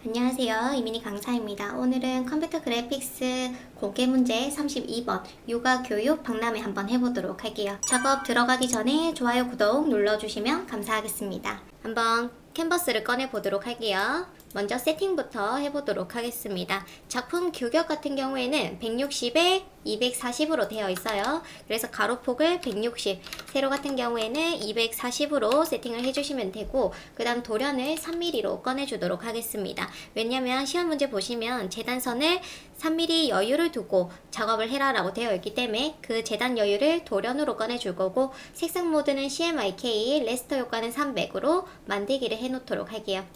안녕하세요. 이민희 강사입니다. 오늘은 컴퓨터 그래픽스 공개 문제 32번 육아 교육 박람회 한번 해보도록 할게요. 작업 들어가기 전에 좋아요, 구독 눌러주시면 감사하겠습니다. 한번 캔버스를 꺼내 보도록 할게요. 먼저 세팅부터 해보도록 하겠습니다. 작품 규격 같은 경우에는 160에 240으로 되어 있어요. 그래서 가로폭을 160, 세로 같은 경우에는 240으로 세팅을 해주시면 되고, 그 다음 도련을 3mm로 꺼내주도록 하겠습니다. 왜냐면 시험 문제 보시면 재단선을 3mm 여유를 두고 작업을 해라 라고 되어 있기 때문에 그 재단 여유를 도련으로 꺼내줄 거고, 색상 모드는 CMYK, 레스터 효과는 300으로 만들기를 해놓도록 할게요.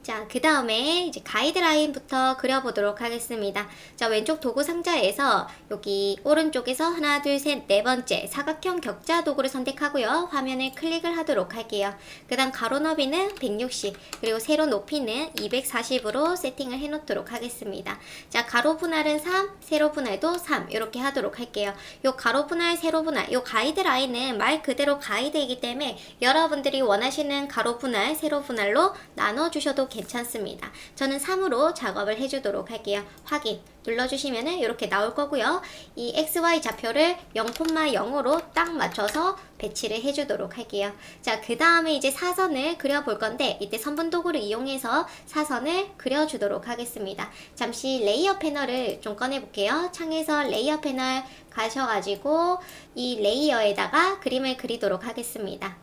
자, 그 다음에 이제 가이드라인부터 그려보도록 하겠습니다. 자, 왼쪽 도구 상자에서 여기 오른쪽에서 하나, 둘, 셋, 네 번째 사각형 격자 도구를 선택하고요. 화면을 클릭을 하도록 할게요. 그 다음 가로 너비는 160, 그리고 세로 높이는 240으로 세팅을 해놓도록 하겠습니다. 자, 가로 분할은 3, 세로 분할도 3 이렇게 하도록 할게요. 요 가로 분할, 세로 분할, 요 가이드라인은 말 그대로 가이드이기 때문에 여러분들이 원하시는 가로 분할, 세로 분할로 나눠주셔도 괜찮습니다. 저는 3으로 작업을 해주도록 할게요. 확인 눌러주시면 이렇게 나올 거고요. 이 XY 좌표를 0,0으로 딱 맞춰서 배치를 해주도록 할게요. 자, 그 다음에 이제 사선을 그려볼 건데, 이때 선분 도구를 이용해서 사선을 그려주도록 하겠습니다. 잠시 레이어 패널을 좀 꺼내볼게요. 창에서 레이어 패널 가셔가지고 이 레이어에다가 그림을 그리도록 하겠습니다.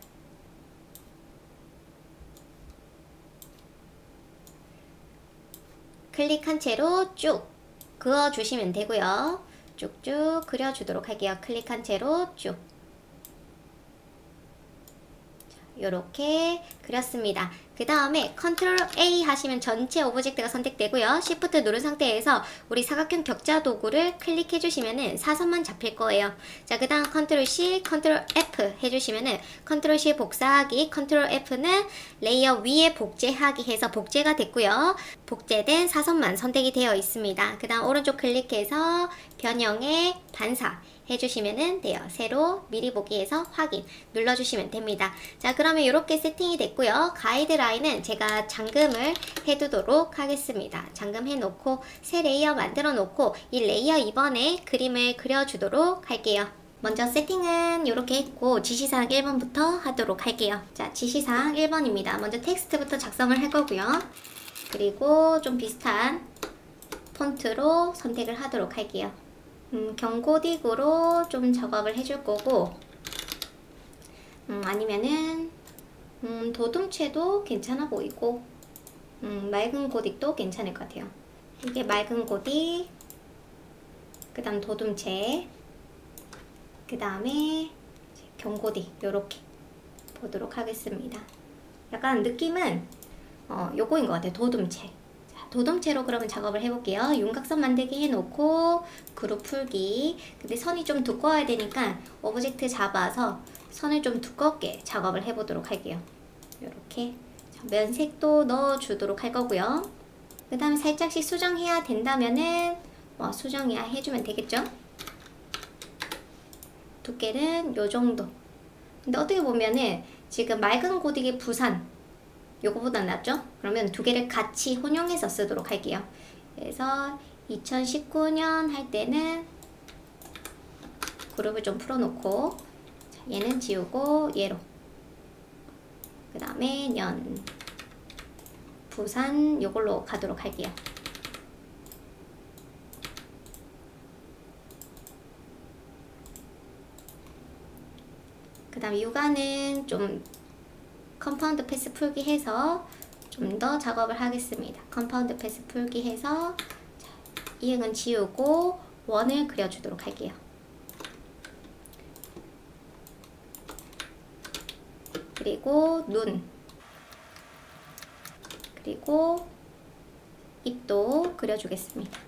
클릭한 채로 쭉 그어주시면 되고요. 쭉쭉 그려주도록 할게요. 클릭한 채로 쭉. 이렇게 그렸습니다. 그 다음에 컨트롤 A 하시면 전체 오브젝트가 선택되고요. Shift 누른 상태에서 우리 사각형 격자 도구를 클릭해 주시면은 사선만 잡힐 거예요. 자, 그 다음 컨트롤 C, 컨트롤 F 해주시면은 컨트롤 C 복사하기, 컨트롤 F는 레이어 위에 복제하기 해서 복제가 됐고요. 복제된 사선만 선택이 되어 있습니다. 그 다음 오른쪽 클릭해서 변형의 반사 해주시면 돼요. 세로 미리 보기에서 확인 눌러주시면 됩니다. 자, 그러면 이렇게 세팅이 됐고요. 가이드라인은 제가 잠금을 해두도록 하겠습니다. 잠금해 놓고 새 레이어 만들어 놓고 이 레이어 2번에 그림을 그려주도록 할게요. 먼저 세팅은 이렇게 했고 지시사항 1번부터 하도록 할게요. 자, 지시사항 1번입니다. 먼저 텍스트부터 작성을 할 거고요. 그리고 좀 비슷한 폰트로 선택을 하도록 할게요. 경고딕으로 좀 작업을 해줄 거고, 아니면은 도둠체도 괜찮아 보이고, 맑은 고딕도 괜찮을 것 같아요. 이게 맑은 고딕, 그 다음 도둠체, 그 다음에 경고딕 요렇게 보도록 하겠습니다. 약간 느낌은 요거인 것 같아요. 도둠체. 도둠체로 그러면 작업을 해볼게요. 윤곽선 만들기 해놓고 그룹 풀기. 근데 선이 좀 두꺼워야 되니까 오브젝트 잡아서 선을 좀 두껍게 작업을 해보도록 할게요. 이렇게 면색도 넣어주도록 할 거고요. 그 다음에 살짝씩 수정해야 된다면은 수정해야 해주면 되겠죠. 두께는 요 정도. 근데 어떻게 보면은 지금 맑은 고딕의 부산 요거보다 낫죠? 그러면 두 개를 같이 혼용해서 쓰도록 할게요. 그래서 2019년 할 때는 그룹을 좀 풀어놓고, 자, 얘는 지우고 얘로, 그 다음에 년 부산 요걸로 가도록 할게요. 그 다음 육아는 좀 컴파운드 패스 풀기 해서 좀 더 작업을 하겠습니다. 컴파운드 패스 풀기 해서 이응은 지우고 원을 그려주도록 할게요. 그리고 눈, 그리고 입도 그려주겠습니다.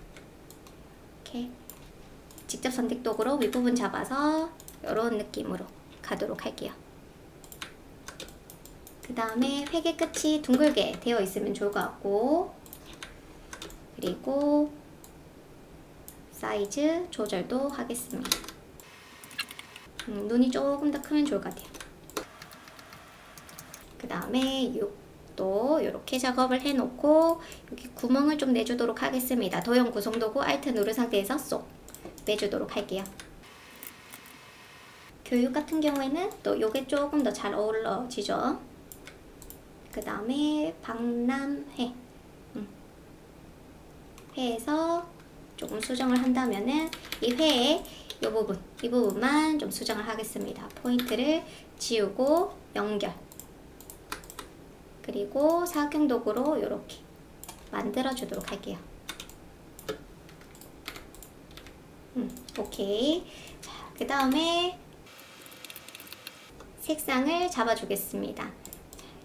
이렇게 직접 선택 도구로 윗부분 잡아서 이런 느낌으로 가도록 할게요. 그 다음에 회계 끝이 둥글게 되어 있으면 좋을 것 같고, 그리고 사이즈 조절도 하겠습니다. 눈이 조금 더 크면 좋을 것 같아요. 그 다음에 또 이렇게 작업을 해놓고 여기 구멍을 좀 내주도록 하겠습니다. 도형 구성도구 Alt 누른 상태에서 쏙 빼주도록 할게요. 교육 같은 경우에는 또 요게 조금 더 잘 어우러지죠. 그 다음에 박람회 회에서 조금 수정을 한다면은 이 회에 이 부분만 좀 수정을 하겠습니다. 포인트를 지우고 연결, 그리고 사각형 도구로 이렇게 만들어 주도록 할게요. 오케이. 자, 그 다음에 색상을 잡아 주겠습니다.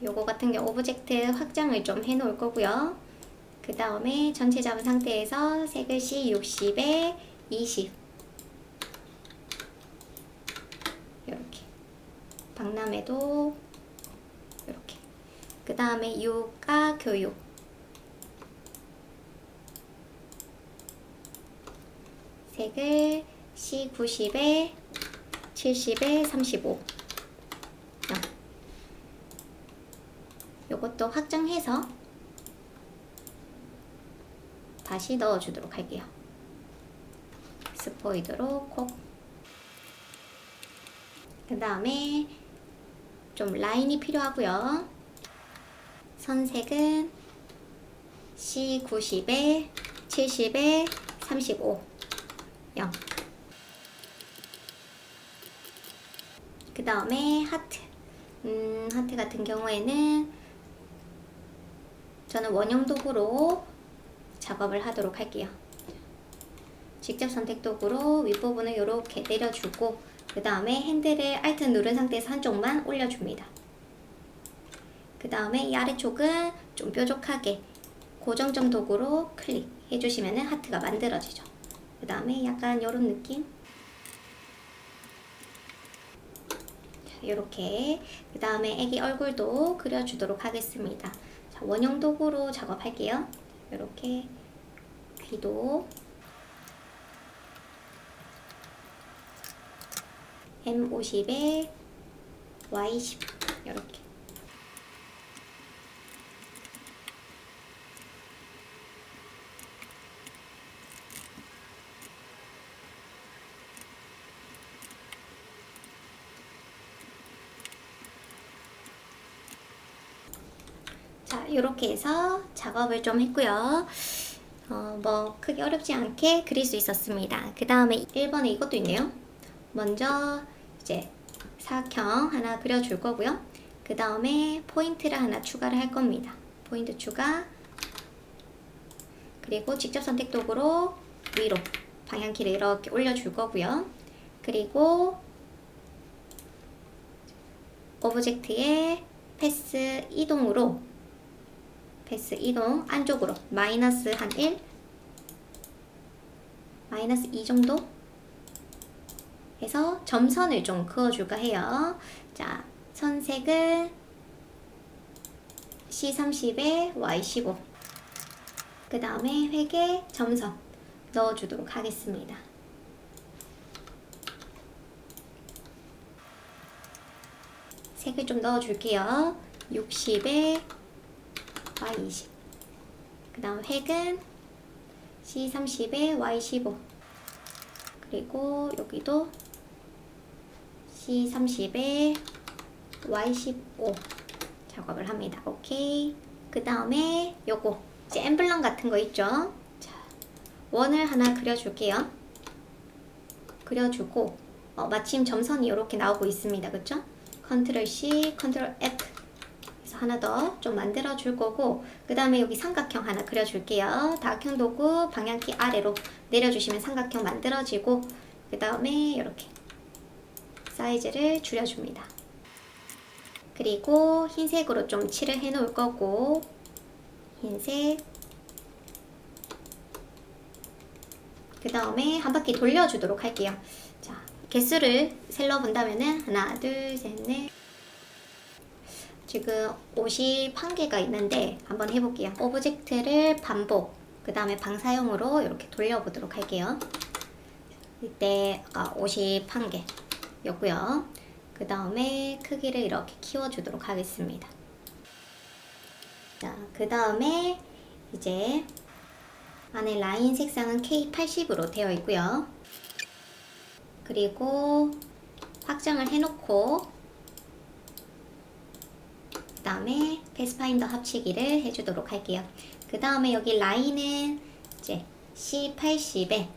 요거 같은 경우 오브젝트 확장을 좀 해 놓을 거고요. 그 다음에 전체 잡은 상태에서 색을 C60에 20 이렇게, 박람회도 이렇게, 그 다음에 유가 교육 색을 C90에 70에 35 요것도 확장해서 다시 넣어주도록 할게요. 스포이드로 콕. 그 다음에 좀 라인이 필요하고요. 선색은 C90에 70에 35 0. 그 다음에 하트. 하트 같은 경우에는 저는 원형 도구로 작업을 하도록 할게요. 직접 선택 도구로 윗부분을 이렇게 내려주고, 그 다음에 핸들을 Alt 누른 상태에서 한쪽만 올려줍니다. 그 다음에 이 아래쪽은 좀 뾰족하게 고정점 도구로 클릭해 주시면 하트가 만들어지죠. 그 다음에 약간 이런 느낌, 이렇게. 그 다음에 애기 얼굴도 그려주도록 하겠습니다. 자, 원형 도구로 작업할게요. 이렇게 귀도 M50에 Y10 이렇게. 자, 이렇게 해서 작업을 좀 했고요. 뭐 크게 어렵지 않게 그릴 수 있었습니다. 그 다음에 1번에 이것도 있네요. 먼저 이제 사각형 하나 그려줄 거고요. 그 다음에 포인트를 하나 추가를 할 겁니다. 포인트 추가, 그리고 직접 선택 도구로 위로 방향키를 이렇게 올려줄 거고요. 그리고 오브젝트의 패스 이동으로, 패스 이동 안쪽으로 마이너스 한 1, 마이너스 2 정도 해서 점선을 좀 그어줄까 해요. 자, 선색은 C30에 Y15. 그 다음에 회계 점선 넣어주도록 하겠습니다. 색을 좀 넣어줄게요. 60에 Y20. 그 다음 획은 C30에 Y15. 그리고 여기도 C30에 Y15 작업을 합니다. 오케이. 그 다음에 요거 이제 엠블럼 같은 거 있죠. 자, 원을 하나 그려줄게요. 그려주고 마침 점선이 이렇게 나오고 있습니다. 그쵸? 컨트롤 C, 컨트롤 F 해서 하나 더 좀 만들어 줄 거고, 그 다음에 여기 삼각형 하나 그려줄게요. 다각형 도구 방향키 아래로 내려주시면 삼각형 만들어지고, 그 다음에 이렇게 사이즈를 줄여줍니다. 그리고 흰색으로 좀 칠을 해 놓을 거고, 흰색. 그 다음에 한 바퀴 돌려주도록 할게요. 자, 개수를 셀러 본다면은 하나, 둘, 셋, 넷. 지금 51개가 있는데 한번 해볼게요. 오브젝트를 반복, 그 다음에 방사형으로 이렇게 돌려보도록 할게요. 이때 아까 51개였고요. 그 다음에 크기를 이렇게 키워주도록 하겠습니다. 자, 그 다음에 이제 안에 라인 색상은 K80으로 되어 있고요. 그리고 확장을 해놓고 그 다음에 패스파인더 합치기를 해주도록 할게요. 그 다음에 여기 라인은 이제 C80에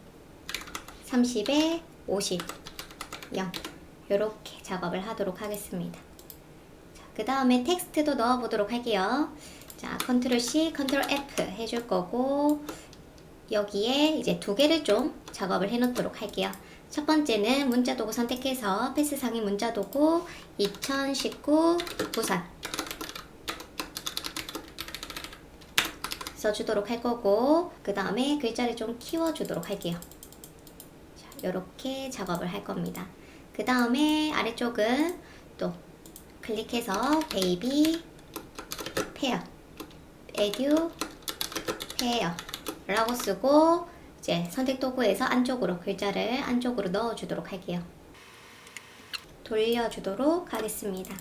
30에 50, 0 이렇게 작업을 하도록 하겠습니다. 그 다음에 텍스트도 넣어 보도록 할게요. 자, 컨트롤 C, 컨트롤 F 해줄 거고 여기에 이제 두 개를 좀 작업을 해 놓도록 할게요. 첫 번째는 문자 도구 선택해서 패스 상위 문자 도구 2019 부산 써주도록 할 거고 그 다음에 글자를 좀 키워주도록 할게요. 자, 이렇게 작업을 할 겁니다. 그 다음에 아래쪽은 또 클릭해서 베이비 페어 에듀 페어 라고 쓰고 이제 선택 도구에서 안쪽으로 글자를 안쪽으로 넣어주도록 할게요. 돌려주도록 하겠습니다.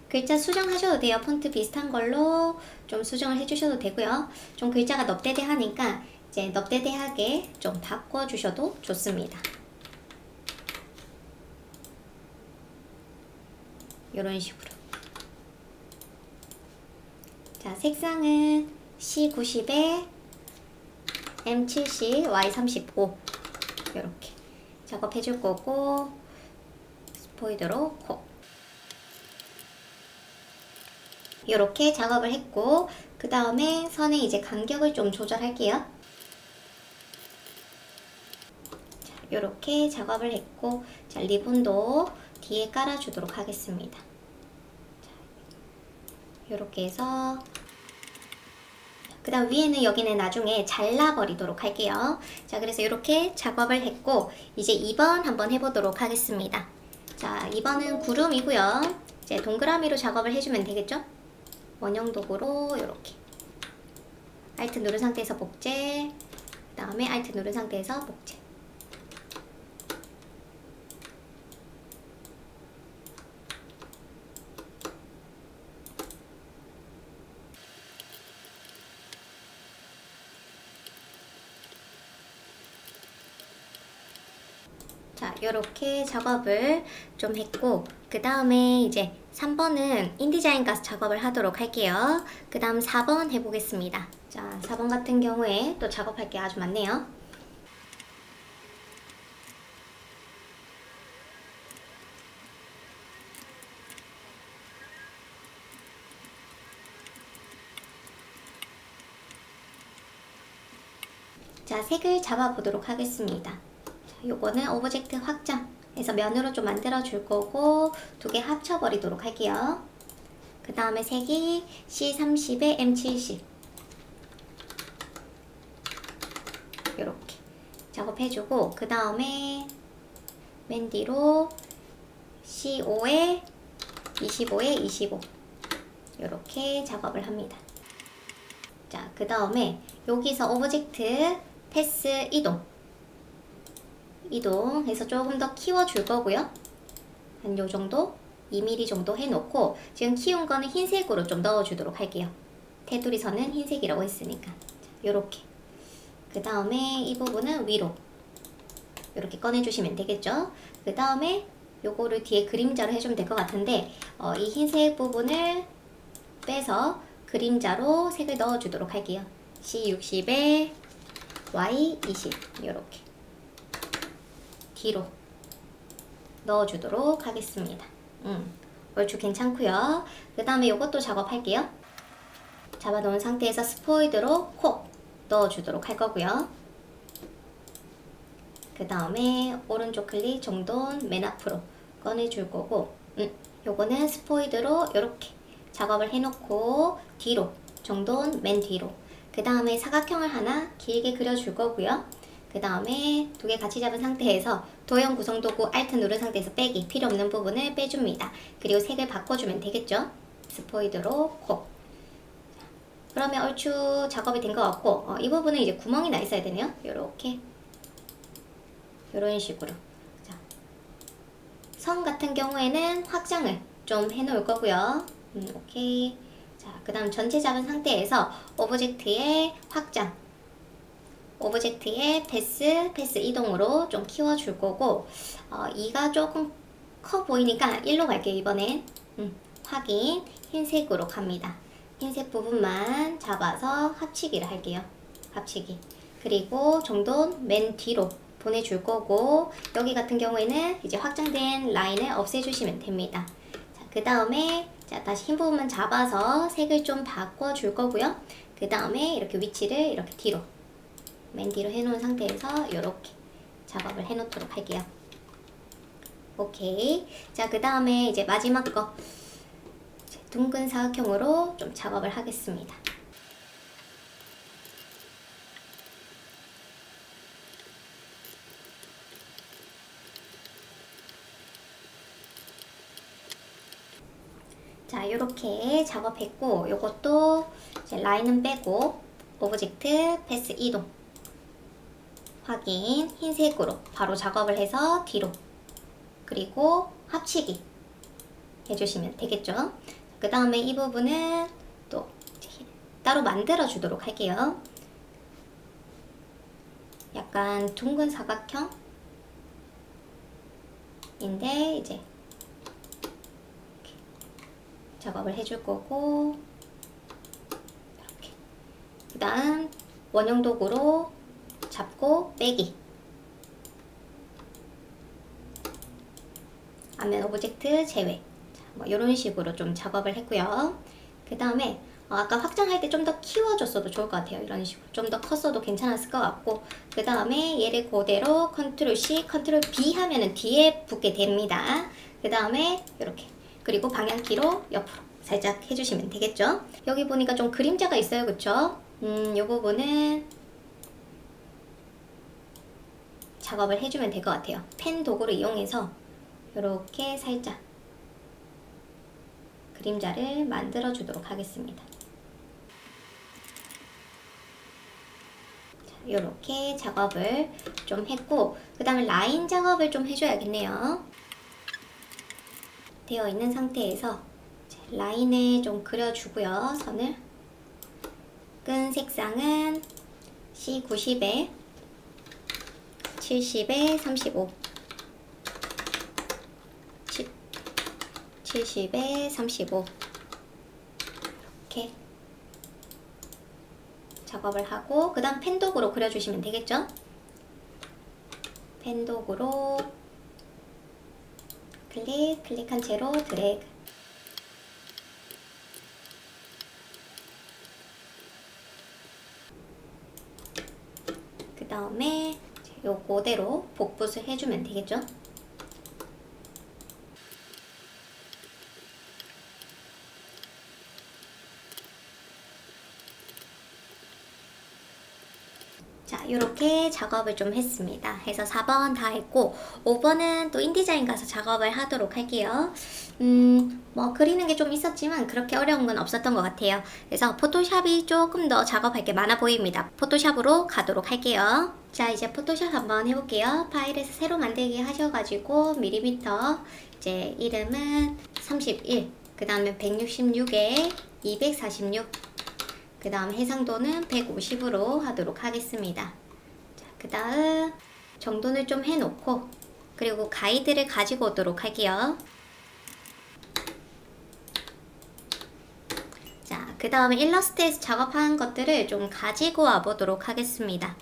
글자 수정하셔도 돼요. 폰트 비슷한 걸로 좀 수정을 해주셔도 되고요. 좀 글자가 넙대대하니까 이제 넙대대하게 좀 바꿔주셔도 좋습니다. 이런 식으로. 자, 색상은 C90에 M70, Y35 이렇게 작업해 줄 거고 스포이드로 코 이렇게 작업을 했고 그 다음에 선의 이제 간격을 좀 조절할게요. 자, 이렇게 작업을 했고 자, 리본도 뒤에 깔아주도록 하겠습니다. 이렇게 해서 그 다음 위에는 여기는 나중에 잘라버리도록 할게요. 자, 그래서 이렇게 작업을 했고 이제 2번 한번 해보도록 하겠습니다. 자, 2번은 구름이고요. 이제 동그라미로 작업을 해주면 되겠죠? 원형 도구로 이렇게 Alt 누른 상태에서 복제 그 다음에 Alt 누른 상태에서 복제 자, 요렇게 작업을 좀 했고 그 다음에 이제 3번은 인디자인 가서 작업을 하도록 할게요. 그 다음 4번 해보겠습니다. 자, 4번 같은 경우에 또 작업할 게 아주 많네요. 자, 색을 잡아 보도록 하겠습니다. 요거는 오브젝트 확장해서 면으로 좀 만들어 줄 거고 두 개 합쳐 버리도록 할게요. 그 다음에 색이 C30에 M70 이렇게 작업해주고 그 다음에 맨 뒤로 C5에 25에 25 이렇게 작업을 합니다. 자, 그 다음에 여기서 오브젝트 패스 이동해서 조금 더 키워줄 거고요. 한 요 정도 2mm 정도 해놓고 지금 키운 거는 흰색으로 좀 넣어주도록 할게요. 테두리 선은 흰색이라고 했으니까 요렇게 그 다음에 이 부분은 위로 이렇게 꺼내주시면 되겠죠. 그 다음에 요거를 뒤에 그림자로 해주면 될 것 같은데 이 흰색 부분을 빼서 그림자로 색을 넣어주도록 할게요. C60에 Y20 이렇게 뒤로 넣어주도록 하겠습니다. 얼추 괜찮고요. 그 다음에 이것도 작업할게요. 잡아놓은 상태에서 스포이드로 콕 넣어주도록 할 거고요. 그 다음에 오른쪽 클릭 정돈 맨 앞으로 꺼내줄 거고 요거는 스포이드로 이렇게 작업을 해놓고 뒤로 정돈 맨 뒤로 그 다음에 사각형을 하나 길게 그려줄 거고요. 그 다음에 두 개 같이 잡은 상태에서 도형 구성 도구 Alt 누른 상태에서 빼기 필요 없는 부분을 빼줍니다. 그리고 색을 바꿔주면 되겠죠. 스포이드로 콕. 그러면 얼추 작업이 된 것 같고 이 부분은 이제 구멍이 나 있어야 되네요. 요렇게 요런 식으로 자, 선 같은 경우에는 확장을 좀 해놓을 거고요. 오케이. 자, 자, 그 다음 전체 잡은 상태에서 오브젝트의 확장, 오브젝트의 패스 이동으로 좀 키워줄 거고, 2가 조금 커 보이니까 1로 갈게요, 이번엔. 확인, 흰색으로 갑니다. 흰색 부분만 잡아서 합치기를 할게요. 합치기. 그리고 정돈 맨 뒤로 보내줄 거고, 여기 같은 경우에는 이제 확장된 라인을 없애주시면 됩니다. 자, 그 다음에 자, 다시 흰 부분만 잡아서 색을 좀 바꿔줄 거고요. 그 다음에 이렇게 위치를 이렇게 뒤로, 맨 뒤로 해놓은 상태에서 이렇게 작업을 해놓도록 할게요. 오케이. 자, 그 다음에 이제 마지막 거. 둥근 사각형으로 좀 작업을 하겠습니다. 자, 이렇게 작업했고, 요것도 이제 라인은 빼고, 오브젝트 패스 이동. 확인, 흰색으로 바로 작업을 해서 뒤로. 그리고 합치기 해주시면 되겠죠. 그 다음에 이 부분은 또 따로 만들어 주도록 할게요. 약간 둥근 사각형인데 이제 작업을 해줄 거고, 이렇게. 그 다음 원형 도구로 잡고 빼기, 앞면 오브젝트 제외. 뭐 이런 식으로 좀 작업을 했고요. 그 다음에 아까 확장할 때 좀 더 키워줬어도 좋을 것 같아요. 이런 식으로 좀 더 컸어도 괜찮았을 것 같고, 그 다음에 얘를 그대로 컨트롤 C, 컨트롤 B 하면은 뒤에 붙게 됩니다. 그 다음에 이렇게, 그리고 방향키로 옆으로 살짝 해주시면 되겠죠. 여기 보니까 좀 그림자가 있어요, 그쵸? 이 부분은 작업을 해주면 될 것 같아요. 펜 도구를 이용해서 이렇게 살짝 그림자를 만들어 주도록 하겠습니다. 이렇게 작업을 좀 했고, 그 다음에 라인 작업을 좀 해줘야겠네요. 되어 있는 상태에서 라인을 좀 그려주고요. 선을. 끈 색상은 C90에 70에 35, 70에 35 이렇게 작업을 하고, 그 다음 펜도구로 그려주시면 되겠죠. 펜도구로 클릭한 채로 드래그. 그 다음에 요 그대로 복붙을 해주면 되겠죠. 자, 이렇게 작업을 좀 했습니다. 해서 4번 다 했고, 5번은 또 인디자인 가서 작업을 하도록 할게요. 뭐 그리는 게 좀 있었지만 그렇게 어려운 건 없었던 것 같아요. 그래서 포토샵이 조금 더 작업할 게 많아 보입니다. 포토샵으로 가도록 할게요. 자, 이제 포토샵 한번 해볼게요. 파일에서 새로 만들기 하셔가지고 밀리미터, 이제 이름은 31, 그 다음에 166에 246, 그 다음 해상도는 150으로 하도록 하겠습니다. 자, 그 다음 정돈을 좀 해놓고, 그리고 가이드를 가지고 오도록 할게요. 자, 그 다음에 일러스트에서 작업한 것들을 좀 가지고 와 보도록 하겠습니다.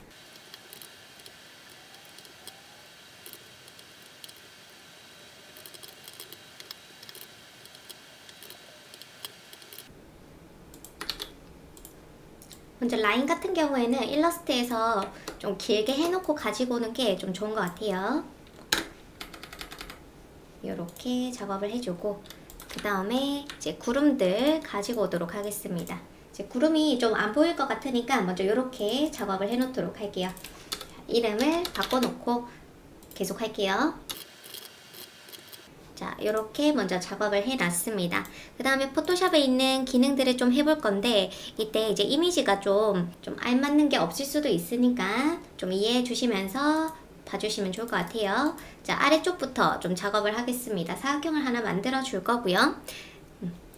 먼저 라인 같은 경우에는 일러스트에서 좀 길게 해놓고 가지고 오는 게 좀 좋은 것 같아요. 이렇게 작업을 해주고, 그 다음에 이제 구름들 가지고 오도록 하겠습니다. 이제 구름이 좀 안 보일 것 같으니까 먼저 이렇게 작업을 해 놓도록 할게요. 이름을 바꿔놓고 계속 할게요. 자, 이렇게 먼저 작업을 해놨습니다. 그 다음에 포토샵에 있는 기능들을 좀 해볼 건데, 이때 이제 이미지가 좀 알맞는 게 없을 수도 있으니까 좀 이해해 주시면서 봐주시면 좋을 것 같아요. 자, 아래쪽부터 좀 작업을 하겠습니다. 사각형을 하나 만들어 줄 거고요.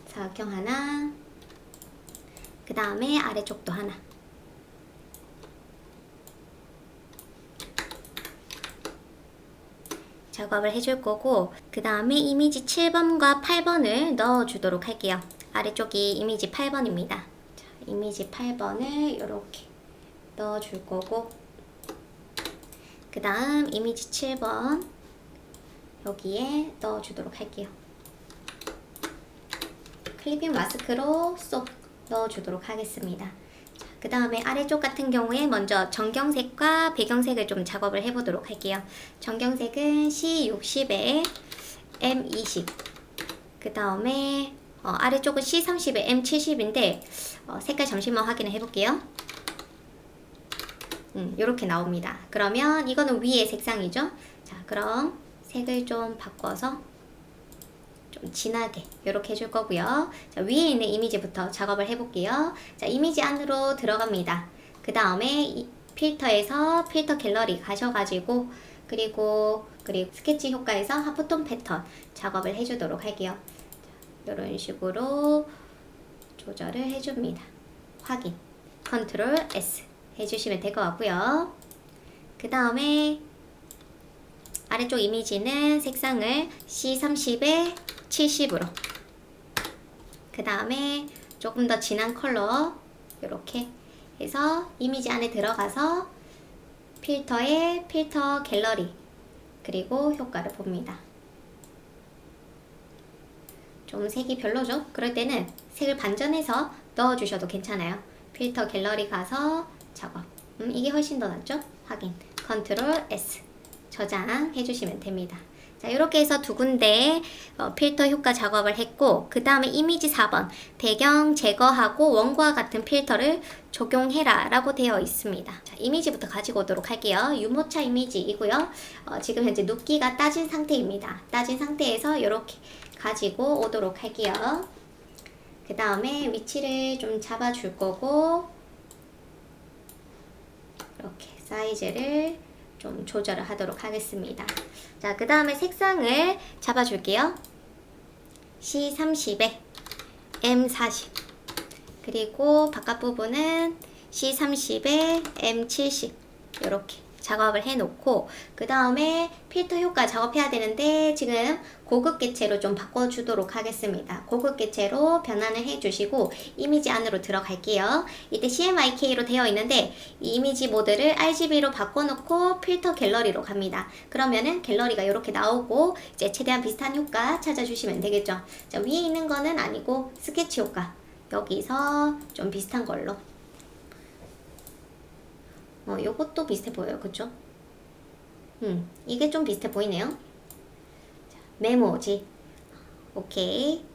사각형 하나, 그 다음에 아래쪽도 하나. 작업을 해줄 거고, 그 다음에 이미지 7번과 8번을 넣어주도록 할게요. 아래쪽이 이미지 8번입니다. 자, 이미지 8번을 이렇게 넣어줄 거고, 그 다음 이미지 7번 여기에 넣어주도록 할게요. 클리핑 마스크로 쏙 넣어주도록 하겠습니다. 그 다음에 아래쪽 같은 경우에 먼저 전경색과 배경색을 좀 작업을 해보도록 할게요. 전경색은 C60에 M20, 그 다음에 아래쪽은 C30에 M70인데 색깔 잠시만 확인을 해볼게요. 이렇게 나옵니다. 그러면 이거는 위의 색상이죠. 자, 그럼 색을 좀 바꿔서 좀 진하게 이렇게 해줄 거고요. 자, 위에 있는 이미지부터 작업을 해볼게요. 자, 이미지 안으로 들어갑니다. 그 다음에 필터에서 필터 갤러리 가셔가지고 그리고 스케치 효과에서 하프톤 패턴 작업을 해주도록 할게요. 자, 이런 식으로 조절을 해줍니다. 확인, 컨트롤 S 해주시면 될 것 같고요. 그 다음에 아래쪽 이미지는 색상을 C30에 70으로, 그 다음에 조금 더 진한 컬러 이렇게 해서 이미지 안에 들어가서 필터에 필터 갤러리 그리고 효과를 봅니다. 좀 색이 별로죠? 그럴 때는 색을 반전해서 넣어주셔도 괜찮아요. 필터 갤러리 가서 작업. 이게 훨씬 더 낫죠? 확인. 컨트롤 S. 저장해 주시면 됩니다. 자, 이렇게 해서 두 군데 필터 효과 작업을 했고, 그 다음에 이미지 4번 배경 제거하고 원과 같은 필터를 적용해라 라고 되어 있습니다. 자, 이미지부터 가지고 오도록 할게요. 유모차 이미지이고요. 지금 현재 눕기가 따진 상태입니다. 따진 상태에서 이렇게 가지고 오도록 할게요. 그 다음에 위치를 좀 잡아줄 거고, 이렇게 사이즈를 좀 조절을 하도록 하겠습니다. 자, 그 다음에 색상을 잡아줄게요. C30에 M40, 그리고 바깥 부분은 C30에 M70 이렇게 작업을 해놓고, 그 다음에 필터 효과 작업해야 되는데 지금 고급 개체로 좀 바꿔주도록 하겠습니다. 고급 개체로 변환을 해주시고 이미지 안으로 들어갈게요. 이때 CMYK로 되어 있는데 이 이미지 모드를 RGB로 바꿔놓고 필터 갤러리로 갑니다. 그러면은 갤러리가 이렇게 나오고 이제 최대한 비슷한 효과 찾아주시면 되겠죠. 자, 위에 있는 거는 아니고 스케치 효과 여기서 좀 비슷한 걸로. 요것도 비슷해 보여요. 그쵸? 이게 좀 비슷해 보이네요. 자, 메모지. 오케이.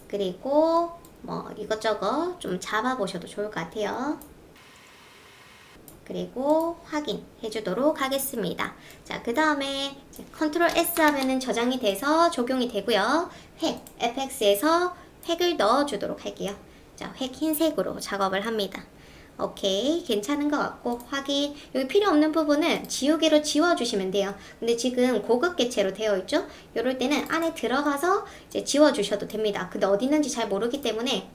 그리고 이것저것 좀 잡아보셔도 좋을 것 같아요. 그리고 확인해 주도록 하겠습니다. 자, 그 다음에 컨트롤 S 하면은 저장이 돼서 적용이 되고요. 획, FX에서 획을 넣어 주도록 할게요. 자, 획 흰색으로 작업을 합니다. 오케이, 괜찮은 것 같고 확인. 여기 필요 없는 부분은 지우개로 지워주시면 돼요. 근데 지금 고급 개체로 되어 있죠? 이럴 때는 안에 들어가서 이제 지워주셔도 됩니다. 근데 어디 있는지 잘 모르기 때문에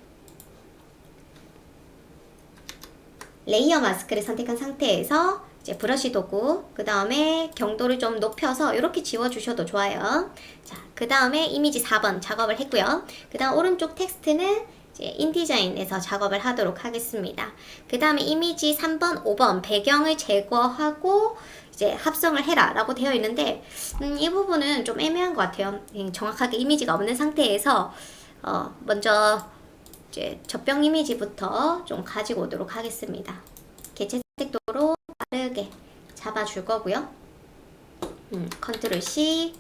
레이어 마스크를 선택한 상태에서 이제 브러쉬 도구, 그 다음에 경도를 좀 높여서 이렇게 지워주셔도 좋아요. 자, 그 다음에 이미지 4번 작업을 했고요. 그 다음 오른쪽 텍스트는 이제 인디자인에서 작업을 하도록 하겠습니다. 그 다음에 이미지 3번, 5번 배경을 제거하고 이제 합성을 해라 라고 되어 있는데 이 부분은 좀 애매한 것 같아요. 정확하게 이미지가 없는 상태에서 먼저 이제 젖병 이미지부터 좀 가지고 오도록 하겠습니다. 개체 색도로 빠르게 잡아줄 거고요. 컨트롤 C,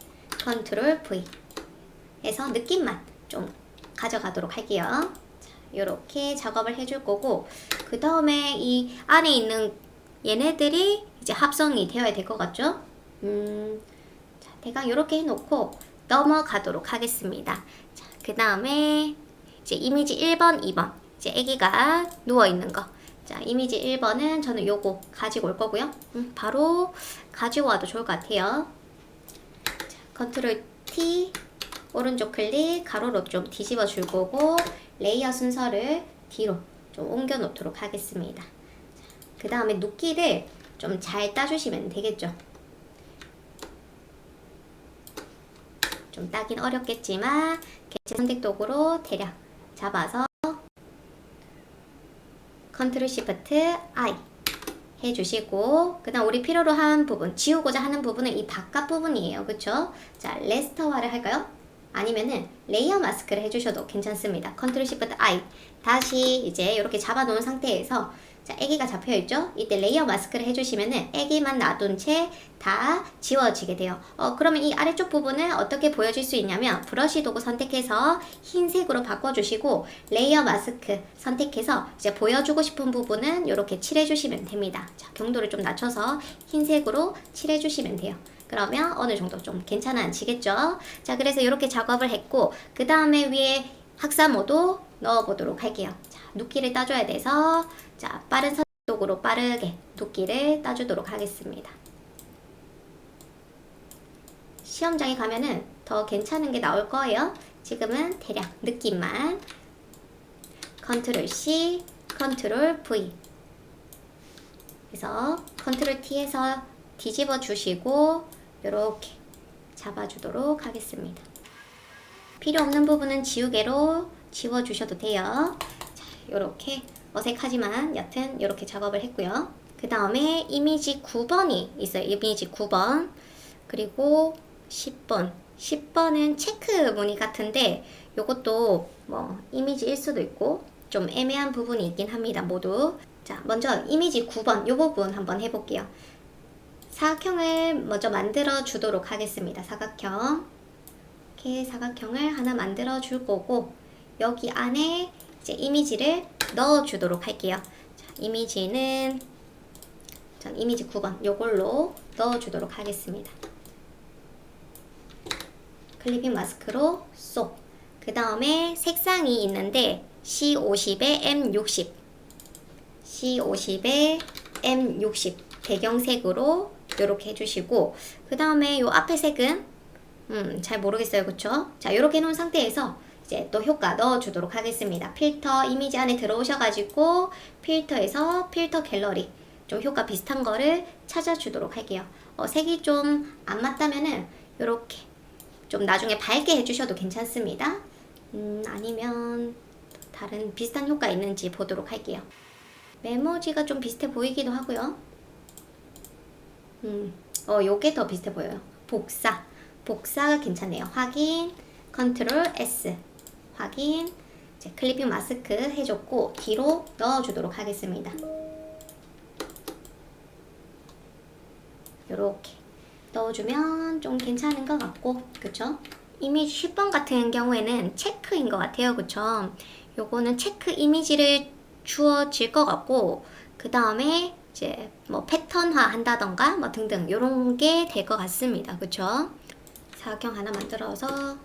컨트롤 V 해서 느낌만 좀 가져가도록 할게요. 이렇게 작업을 해줄 거고, 그 다음에 이 안에 있는 얘네들이 이제 합성이 되어야 될 것 같죠? 자, 대강 이렇게 해놓고 넘어가도록 하겠습니다. 자, 그 다음에 이제 이미지 1번, 2번 이제 애기가 누워있는 거. 자, 이미지 1번은 저는 요거 가지고 올 거고요. 바로 가지고 와도 좋을 것 같아요. 자, 컨트롤 T 오른쪽 클릭, 가로로 좀 뒤집어 줄 거고, 레이어 순서를 뒤로 좀 옮겨 놓도록 하겠습니다. 그 다음에 눕기를 좀 잘 따주시면 되겠죠. 좀 따긴 어렵겠지만 개체 선택 도구로 대략 잡아서 컨트롤 시프트 I 해주시고, 그 다음 우리 필요로 한 부분, 지우고자 하는 부분은 이 바깥 부분이에요. 그쵸? 자, 레스터화를 할까요? 아니면은 레이어 마스크를 해주셔도 괜찮습니다. 컨트롤 시프트 I. 다시 이제 이렇게 잡아놓은 상태에서, 자, 애기가 잡혀있죠? 이때 레이어 마스크를 해주시면은 애기만 놔둔 채 다 지워지게 돼요. 그러면 이 아래쪽 부분은 어떻게 보여질 수 있냐면, 브러쉬 도구 선택해서 흰색으로 바꿔주시고, 레이어 마스크 선택해서 이제 보여주고 싶은 부분은 이렇게 칠해주시면 됩니다. 자, 경도를 좀 낮춰서 흰색으로 칠해주시면 돼요. 그러면 어느 정도 좀 괜찮아지겠죠? 자, 그래서 이렇게 작업을 했고, 그 다음에 위에 학사모도 넣어보도록 할게요. 자, 눕기를 따줘야 돼서, 자, 빠른 선택도구로 빠르게 눕기를 따주도록 하겠습니다. 시험장에 가면은 더 괜찮은 게 나올 거예요. 지금은 대략 느낌만. 컨트롤 C, 컨트롤 V. 그래서 컨트롤 T에서 뒤집어 주시고 이렇게 잡아주도록 하겠습니다. 필요 없는 부분은 지우개로 지워 주셔도 돼요. 자, 이렇게 어색하지만 여튼 이렇게 작업을 했고요. 그 다음에 이미지 9번이 있어요. 이미지 9번. 그리고 10번. 10번은 체크 무늬 같은데 요것도 뭐 이미지일 수도 있고 좀 애매한 부분이 있긴 합니다. 모두. 자, 먼저 이미지 9번 요 부분 한번 해볼게요. 사각형을 먼저 만들어 주도록 하겠습니다. 사각형. 이렇게 사각형을 하나 만들어 줄 거고, 여기 안에 이제 이미지를 넣어 주도록 할게요. 자, 이미지는 전 이미지 9번 요걸로 넣어 주도록 하겠습니다. 클리핑 마스크로 쏙. 그 다음에 색상이 있는데 C50에 M60, C50에 M60 배경색으로 이렇게 해주시고, 그 다음에 요 앞에 색은 잘 모르겠어요. 그쵸? 자, 이렇게 해놓은 상태에서 이제 또 효과 넣어주도록 하겠습니다. 필터 이미지 안에 들어오셔가지고 필터에서 필터 갤러리 좀 효과 비슷한 거를 찾아주도록 할게요. 색이 좀 안 맞다면은 이렇게 좀 나중에 밝게 해주셔도 괜찮습니다. 아니면 다른 비슷한 효과 있는지 보도록 할게요. 메모지가 좀 비슷해 보이기도 하고요. 요게 더 비슷해 보여요. 복사가 괜찮네요. 확인, 컨트롤 S, 확인. 이제 클리핑 마스크 해줬고 뒤로 넣어주도록 하겠습니다. 요렇게 넣어주면 좀 괜찮은 것 같고, 그쵸? 이미지 10번 같은 경우에는 체크인 것 같아요. 그쵸? 요거는 체크 이미지를 주어질 것 같고, 그 다음에 이제 뭐 패턴화 한다던가 뭐 등등 요런 게 될 것 같습니다. 그쵸? 사각형 하나 만들어서,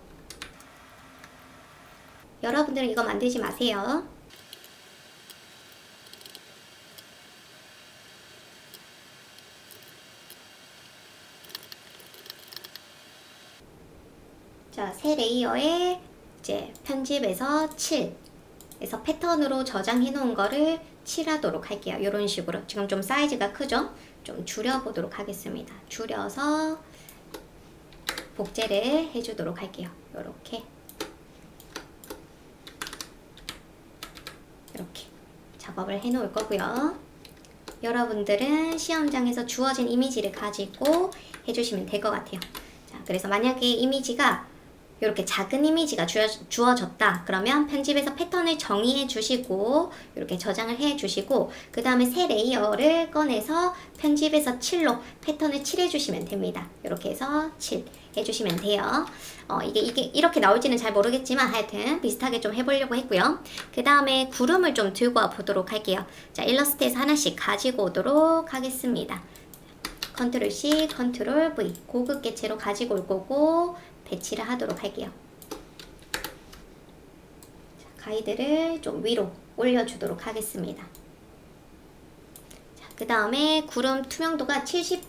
여러분들은 이거 만들지 마세요. 자, 새 레이어에 이제 편집해서 7에서 패턴으로 저장해 놓은 거를 칠하도록 할게요. 이런 식으로. 지금 좀 사이즈가 크죠? 좀 줄여보도록 하겠습니다. 줄여서 복제를 해주도록 할게요. 이렇게 작업을 해 놓을 거고요. 여러분들은 시험장에서 주어진 이미지를 가지고 해주시면 될 것 같아요. 자, 그래서 만약에 이미지가 이렇게 작은 이미지가 주어졌다 그러면 편집에서 패턴을 정의해 주시고 이렇게 저장을 해 주시고, 그 다음에 새 레이어를 꺼내서 편집에서 7로 패턴을 칠해 주시면 됩니다. 이렇게 해서 7 해주시면 돼요. 이게 이렇게 나올지는 잘 모르겠지만 하여튼 비슷하게 좀 해보려고 했고요. 그 다음에 구름을 좀 들고 와 보도록 할게요. 자, 일러스트에서 하나씩 가지고 오도록 하겠습니다. 컨트롤 C, 컨트롤 V 고급 개체로 가지고 올 거고 배치를 하도록 할게요. 자, 가이드를 좀 위로 올려주도록 하겠습니다. 그 다음에 구름 투명도가 70%.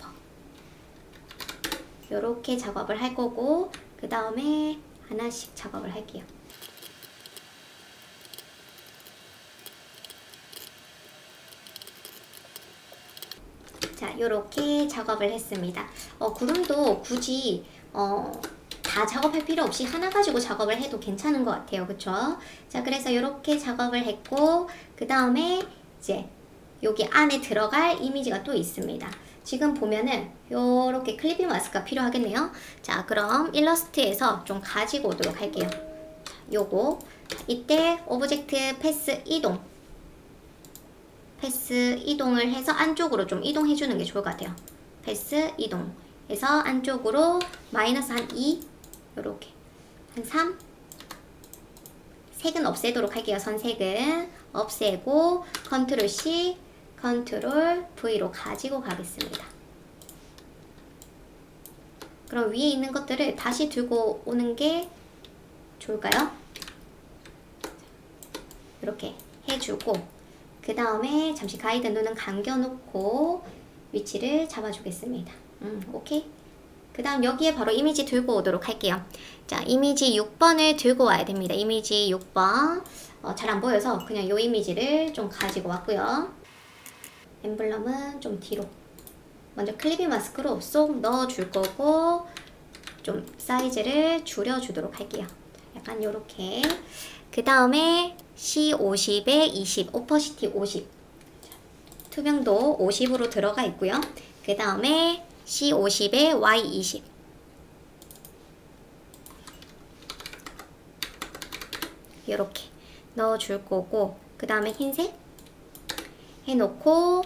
요렇게 작업을 할 거고, 그 다음에 하나씩 작업을 할게요. 자, 요렇게 작업을 했습니다. 구름도 굳이 다 작업할 필요 없이 하나 가지고 작업을 해도 괜찮은 것 같아요. 그쵸? 자, 그래서 요렇게 작업을 했고, 그 다음에 이제 여기 안에 들어갈 이미지가 또 있습니다. 지금 보면은 요렇게 클리핑 마스크가 필요하겠네요. 자, 그럼 일러스트에서 좀 가지고 오도록 할게요. 요거 이때 오브젝트 패스 이동을 해서 안쪽으로 좀 이동해 주는 게 좋을 것 같아요. 패스 이동해서 안쪽으로 마이너스 한 2, 요렇게 한 3, 색은 없애도록 할게요. 선색은 없애고 컨트롤 C, 컨트롤 V로 가지고 가겠습니다. 그럼 위에 있는 것들을 다시 들고 오는 게 좋을까요? 이렇게 해주고, 그 다음에 잠시 가이드 눈은 감겨놓고 위치를 잡아주겠습니다. 오케이. 그 다음 여기에 바로 이미지 들고 오도록 할게요. 자, 이미지 6번을 들고 와야 됩니다. 이미지 6번. 잘 안 보여서 그냥 요 이미지를 좀 가지고 왔고요. 엠블럼은 좀 뒤로. 먼저 클리핑 마스크로 쏙 넣어줄 거고, 좀 사이즈를 줄여주도록 할게요. 약간 요렇게. 그 다음에 C50에 20, 오퍼시티 50. 투명도 50으로 들어가 있고요. 그 다음에 C50에 Y20. 이렇게 넣어줄 거고, 그 다음에 흰색 해놓고,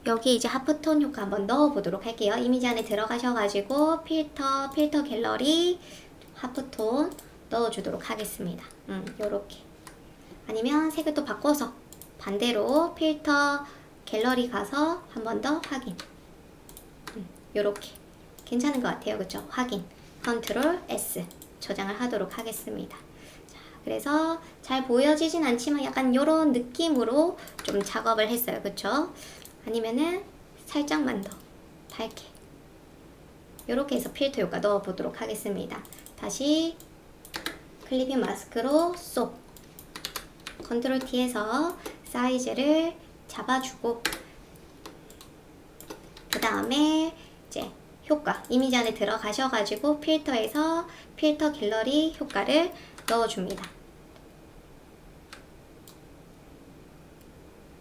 여기 이제 하프톤 효과 한번 넣어보도록 할게요. 이미지 안에 들어가셔가지고 필터 갤러리 하프톤 넣어주도록 하겠습니다. 요렇게. 아니면 색을 또 바꿔서 반대로 필터 갤러리 가서 한 번 더 확인. 요렇게. 괜찮은 것 같아요. 그쵸? 확인. 컨트롤 S 저장을 하도록 하겠습니다. 자, 그래서 잘 보여지진 않지만 약간 요런 느낌으로 좀 작업을 했어요. 그쵸? 아니면은 살짝만 더 밝게. 요렇게 해서 필터 효과 넣어보도록 하겠습니다. 다시 클리핑 마스크로 쏙 컨트롤 T에서 사이즈를 잡아주고, 그 다음에 이제 효과 이미지 안에 들어가셔가지고 필터에서 필터 갤러리 효과를 넣어줍니다.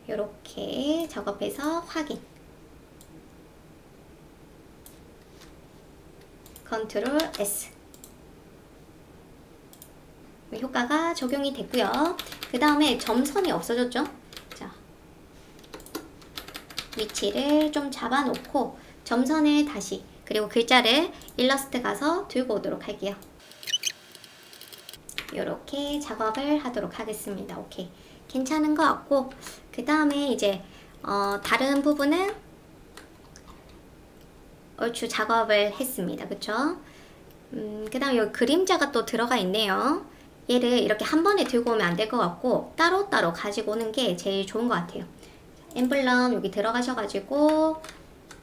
요렇게 작업해서 확인. 컨트롤 S. 효과가 적용이 됐고요. 그 다음에 점선이 없어졌죠? 자, 위치를 좀 잡아놓고 점선을 다시, 그리고 글자를 일러스트 가서 들고 오도록 할게요. 이렇게 작업을 하도록 하겠습니다. 오케이. 괜찮은 것 같고, 그 다음에 이제 다른 부분은 얼추 작업을 했습니다. 그쵸? 그 다음 여기 그림자가 또 들어가 있네요. 얘를 이렇게 한 번에 들고 오면 안 될 것 같고 따로따로 가지고 오는 게 제일 좋은 것 같아요. 엠블럼 여기 들어가셔가지고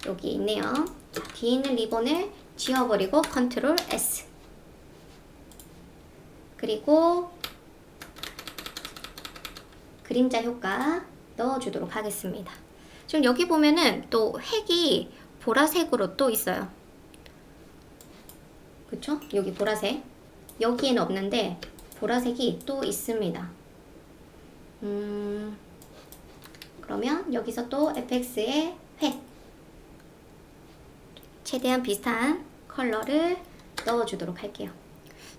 여기 있네요. 자, 뒤에 있는 리본을 지워버리고 컨트롤 S. 그리고 그림자 효과 넣어주도록 하겠습니다. 지금 여기 보면은 또 핵이 보라색으로 또 있어요. 그쵸? 여기 보라색. 여기에는 없는데 보라색이 또 있습니다. 그러면 여기서 또 FX의 획. 최대한 비슷한 컬러를 넣어주도록 할게요.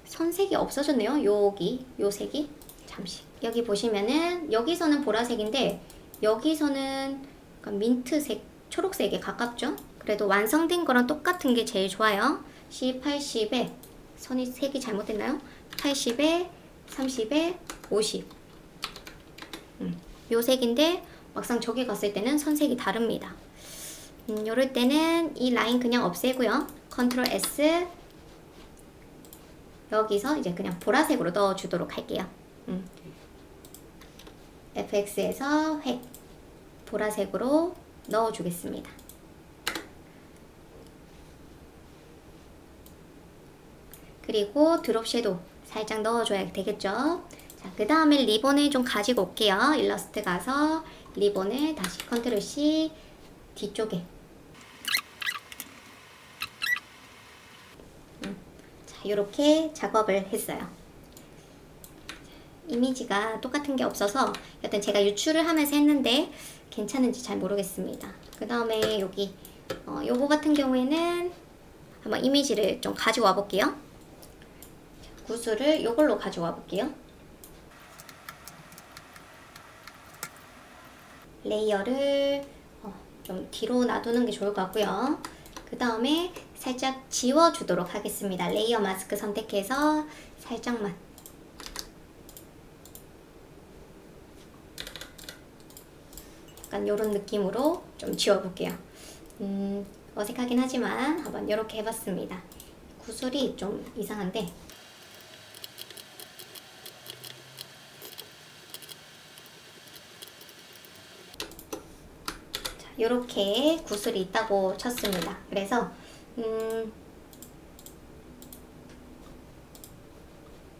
선색이 없어졌네요. 여기, 요 색이. 잠시. 여기 보시면은 여기서는 보라색인데 여기서는 약간 민트색, 초록색에 가깝죠? 그래도 완성된 거랑 똑같은 게 제일 좋아요. C80에 선이 색이 잘못됐나요? 80에 30에 50. 요 색인데 막상 저기 갔을 때는 선색이 다릅니다. 요럴 때는 이 라인 그냥 없애고요. 컨트롤 S. 여기서 이제 그냥 보라색으로 넣어주도록 할게요. FX에서 획 보라색으로 넣어주겠습니다. 그리고 드롭 섀도우 살짝 넣어줘야 되겠죠. 자, 그 다음에 리본을 좀 가지고 올게요. 일러스트 가서 리본을 다시 컨트롤 C 뒤쪽에. 자, 이렇게 작업을 했어요. 이미지가 똑같은 게 없어서 여튼 제가 유출을 하면서 했는데 괜찮은지 잘 모르겠습니다. 그 다음에 여기 요거 같은 경우에는 한번 이미지를 좀 가지고 와 볼게요. 구슬을 요걸로 가지고 와 볼게요. 레이어를 좀 뒤로 놔두는 게 좋을 것 같고요. 그 다음에 살짝 지워주도록 하겠습니다. 레이어 마스크 선택해서 살짝만. 약간 요런 느낌으로 좀 지워볼게요. 어색하긴 하지만 한번 이렇게 해봤습니다. 구슬이 좀 이상한데 자, 요렇게 구슬이 있다고 쳤습니다. 그래서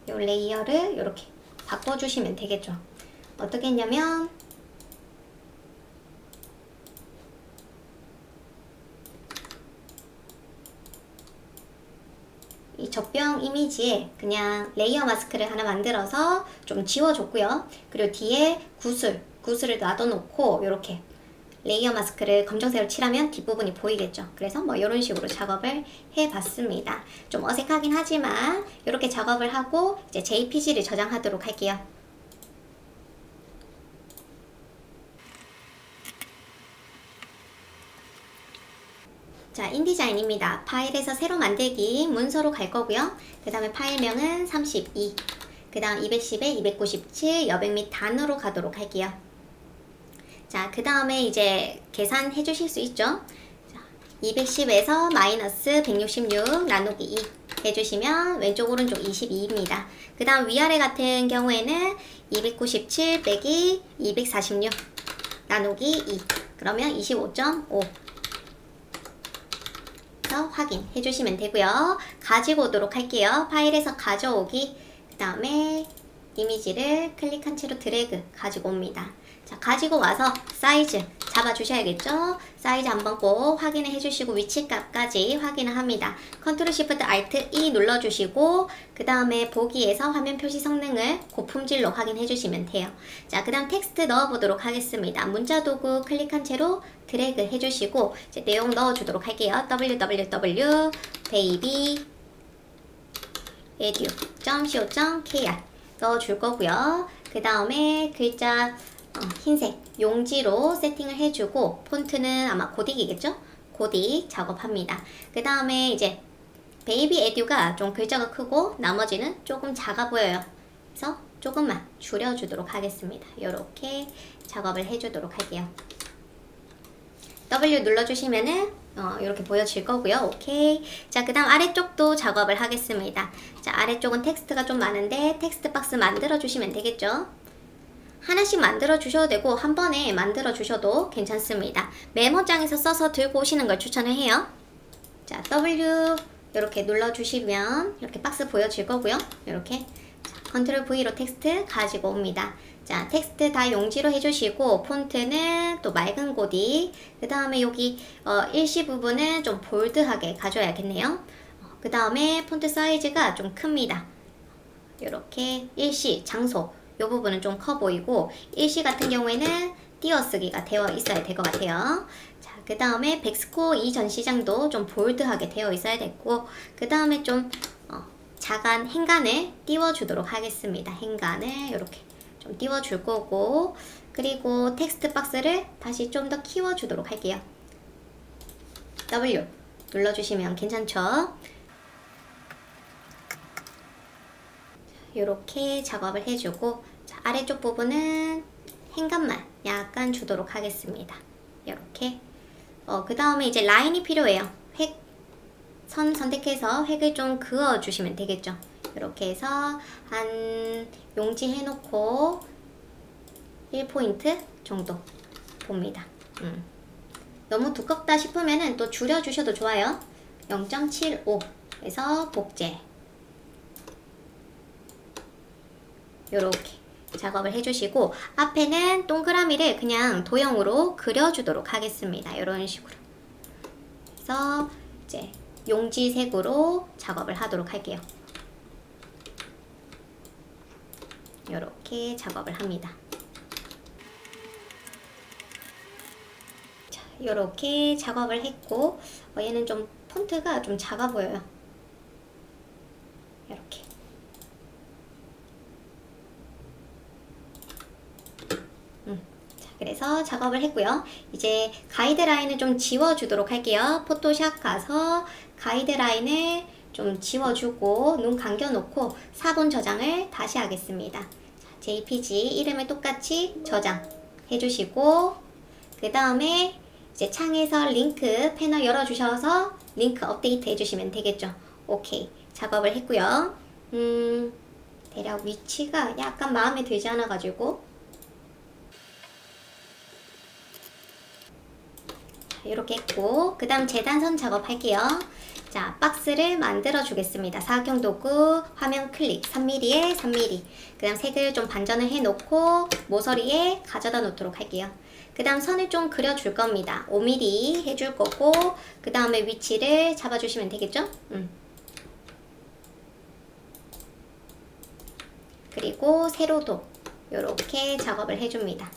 요 레이어를 이렇게 바꿔주시면 되겠죠. 어떻게 했냐면 이 젖병 이미지에 그냥 레이어 마스크를 하나 만들어서 좀 지워줬고요. 그리고 뒤에 구슬을 놔둬놓고 이렇게 레이어 마스크를 검정색으로 칠하면 뒷부분이 보이겠죠. 그래서 뭐 이런 식으로 작업을 해봤습니다. 좀 어색하긴 하지만 이렇게 작업을 하고 이제 JPG를 저장하도록 할게요. 자, 인디자인입니다. 파일에서 새로 만들기 문서로 갈 거고요. 그 다음에 파일명은 32, 그 다음 210에 297, 여백 및 단으로 가도록 할게요. 자, 그 다음에 이제 계산해 주실 수 있죠? 자, 210에서 마이너스 166 나누기 2 해주시면 왼쪽 오른쪽 22입니다. 그 다음 위아래 같은 경우에는 297 빼기 246 나누기 2 그러면 25.5 확인해 주시면 되고요. 가지고 오도록 할게요. 파일에서 가져오기, 그 다음에 이미지를 클릭한 채로 드래그 가지고 옵니다. 자, 가지고 와서 사이즈 잡아 주셔야겠죠. 사이즈 한번 꼭 확인을 해주시고 위치값까지 확인을 합니다. 컨트롤 시프트 알트 E 눌러주시고 그 다음에 보기에서 화면 표시 성능을 고품질로 확인해 주시면 돼요. 자, 그 다음 텍스트 넣어 보도록 하겠습니다. 문자 도구 클릭한 채로 드래그 해주시고 이제 내용 넣어 주도록 할게요. www baby edu.co.kr 넣어 줄 거고요. 그 다음에 글자 흰색 용지로 세팅을 해주고 폰트는 아마 고딕이겠죠? 고딕 작업합니다. 그 다음에 이제 베이비 에듀가 좀 글자가 크고 나머지는 조금 작아 보여요. 그래서 조금만 줄여주도록 하겠습니다. 이렇게 작업을 해주도록 할게요. W 눌러주시면은 이렇게 보여질 거고요. 오케이. 자, 그 다음 아래쪽도 작업을 하겠습니다. 자, 아래쪽은 텍스트가 좀 많은데 텍스트 박스 만들어 주시면 되겠죠? 하나씩 만들어 주셔도 되고 한 번에 만들어 주셔도 괜찮습니다. 메모장에서 써서 들고 오시는 걸 추천을 해요. 자, W 이렇게 눌러 주시면 이렇게 박스 보여질 거고요. 이렇게 컨트롤 V로 텍스트 가지고 옵니다. 자, 텍스트 다 용지로 해주시고 폰트는 또 맑은 고딕, 그 다음에 여기 일시 부분은 좀 볼드하게 가져야겠네요. 그 다음에 폰트 사이즈가 좀 큽니다. 이렇게 일시 장소 이 부분은 좀 커 보이고 일시 같은 경우에는 띄어쓰기가 되어 있어야 될 것 같아요. 자, 그 다음에 백스코 이 전시장도 좀 볼드하게 되어 있어야 됐고 그 다음에 좀 자간 행간을 띄워주도록 하겠습니다. 행간을 이렇게 좀 띄워줄 거고 그리고 텍스트 박스를 다시 좀 더 키워주도록 할게요. W 눌러주시면 괜찮죠? 이렇게 작업을 해주고 자, 아래쪽 부분은 행간만 약간 주도록 하겠습니다. 이렇게 그 다음에 이제 라인이 필요해요. 선 선택해서 획을 좀 그어 주시면 되겠죠. 이렇게 해서 한 용지 해놓고 1포인트 정도 봅니다. 너무 두껍다 싶으면은 또 줄여 주셔도 좋아요. 0.75에서 복제 요렇게 작업을 해주시고 앞에는 동그라미를 그냥 도형으로 그려주도록 하겠습니다. 이런 식으로. 그래서 이제 용지색으로 작업을 하도록 할게요. 이렇게 작업을 합니다. 자, 이렇게 작업을 했고 얘는 좀 폰트가 좀 작아 보여요. 이렇게. 자, 그래서 작업을 했고요. 이제 가이드라인을 좀 지워주도록 할게요. 포토샵 가서 가이드라인을 좀 지워주고 눈 감겨놓고 사본 저장을 다시 하겠습니다. 자, JPG 이름을 똑같이 저장해주시고 그 다음에 이제 창에서 링크 패널 열어주셔서 링크 업데이트 해주시면 되겠죠. 오케이. 작업을 했고요. 대략 위치가 약간 마음에 들지 않아가지고 이렇게 했고 그 다음 재단선 작업할게요. 자, 박스를 만들어 주겠습니다. 사각형 도구, 화면 클릭, 3mm에 3mm. 그 다음 색을 좀 반전을 해 놓고 모서리에 가져다 놓도록 할게요. 그 다음 선을 좀 그려줄 겁니다. 5mm 해줄 거고 그 다음에 위치를 잡아주시면 되겠죠? 그리고 세로도 이렇게 작업을 해줍니다.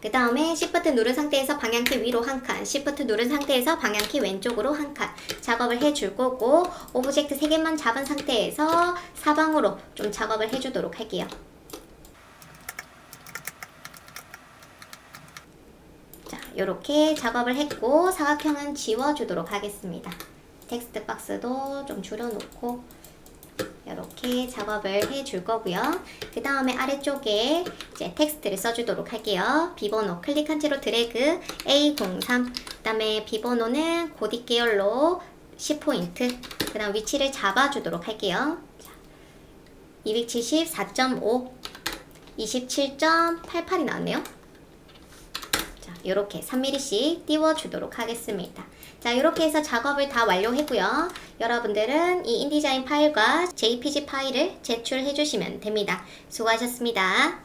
그 다음에 Shift 누른 상태에서 방향키 위로 한 칸, Shift 누른 상태에서 방향키 왼쪽으로 한 칸 작업을 해줄 거고 오브젝트 3개만 잡은 상태에서 사방으로 좀 작업을 해주도록 할게요. 자, 이렇게 작업을 했고 사각형은 지워주도록 하겠습니다. 텍스트 박스도 좀 줄여놓고 이렇게 작업을 해줄 거고요. 그 다음에 아래쪽에 이제 텍스트를 써주도록 할게요. 비번호 클릭한 채로 드래그 A03 그 다음에 비번호는 고딕 계열로 10포인트 그 다음 위치를 잡아주도록 할게요. 274.5 27.88이 나왔네요. 자, 이렇게 3mm씩 띄워주도록 하겠습니다. 자, 이렇게 해서 작업을 다 완료했고요. 여러분들은 이 인디자인 파일과 JPG 파일을 제출해 주시면 됩니다. 수고하셨습니다.